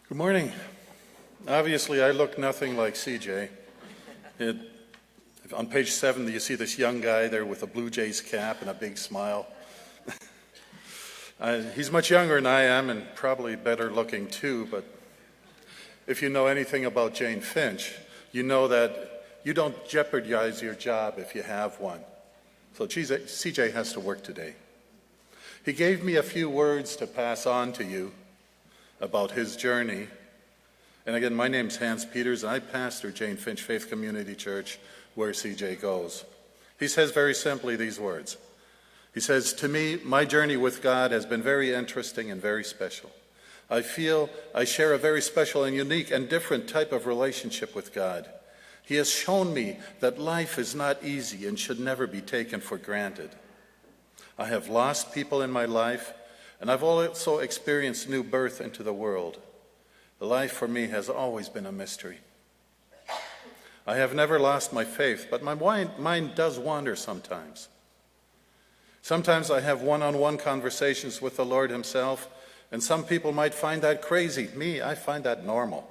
Good morning. Obviously, I look nothing like CJ. On page 7, you see this young guy there with a Blue Jays cap and a big smile. He's much younger than I am and probably better looking too, but if you know anything about Jane Finch, you know that you don't jeopardize your job if you have one. So CJ has to work today. He gave me a few words to pass on to you about his journey. And again, my name's Hans Peters, and I pastor Jane Finch Faith Community Church, where CJ goes. He says very simply these words. He says, "To me, my journey with God has been very interesting and very special. I feel I share a very special and unique and different type of relationship with God. He has shown me that life is not easy and should never be taken for granted. I have lost people in my life, and I've also experienced new birth into the world. Life for me has always been a mystery. I have never lost my faith, but my mind does wander sometimes. Sometimes I have one-on-one conversations with the Lord himself, and some people might find that crazy. Me, I find that normal.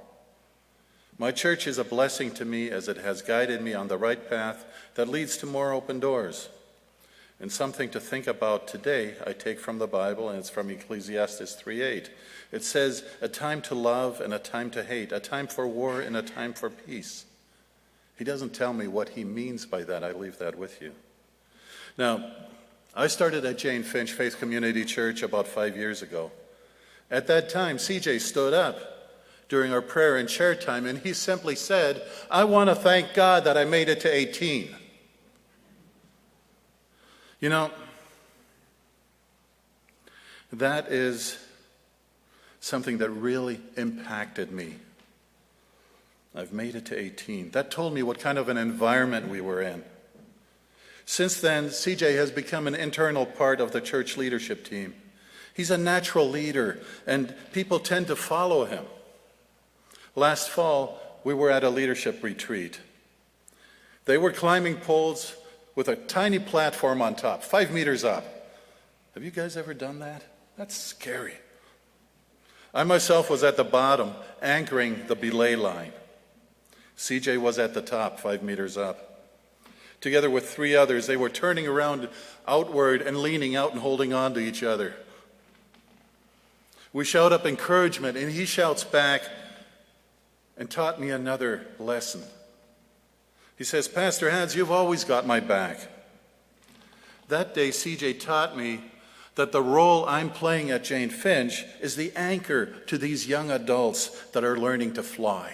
My church is a blessing to me as it has guided me on the right path that leads to more open doors. And something to think about today I take from the Bible, and it's from Ecclesiastes 3:8. It says, a time to love and a time to hate, a time for war and a time for peace. He doesn't tell me what he means by that. I leave that with you. Now, I started at Jane Finch Faith Community Church about 5 years ago. At that time, CJ stood up during our prayer and share time, and he simply said, I want to thank God that I made it to 18. You know, that is something that really impacted me. I've made it to 18. That told me what kind of an environment we were in. Since then, CJ has become an internal part of the church leadership team. He's a natural leader, and people tend to follow him. Last fall, we were at a leadership retreat. They were climbing poles with a tiny platform on top, 5 meters up. Have you guys ever done that? That's scary. I myself was at the bottom, anchoring the belay line. CJ was at the top, 5 meters up. Together with 3 others, they were turning around outward and leaning out and holding on to each other. We shout up encouragement, and he shouts back and taught me another lesson. He says, Pastor Hans, you've always got my back. That day, CJ taught me that the role I'm playing at Jane Finch is the anchor to these young adults that are learning to fly.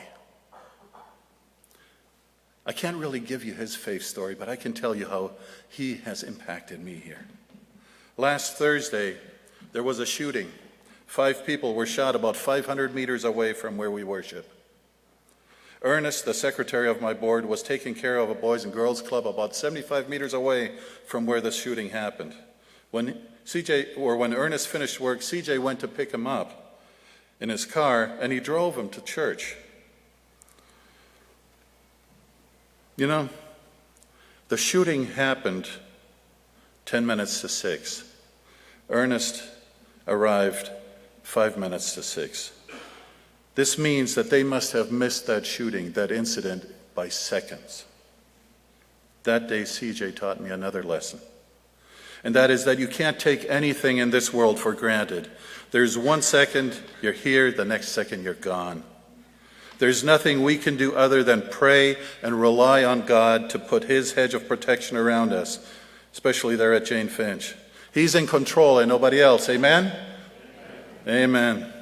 I can't really give you his faith story, but I can tell you how he has impacted me here. Last Thursday, there was a shooting. 5 people were shot about 500 meters away from where we worship. Ernest, the secretary of my board, was taking care of a Boys and Girls Club about 75 meters away from where the shooting happened. When Ernest finished work, CJ went to pick him up in his car, and he drove him to church. You know, the shooting happened 10 minutes to 6. Ernest arrived 5 minutes to 6. This means that they must have missed that shooting, that incident, by seconds. That day, CJ taught me another lesson. And that is that you can't take anything in this world for granted. There's 1 second you're here, the next second you're gone. There's nothing we can do other than pray and rely on God to put his hedge of protection around us, especially there at Jane Finch. He's in control and nobody else. Amen? Amen.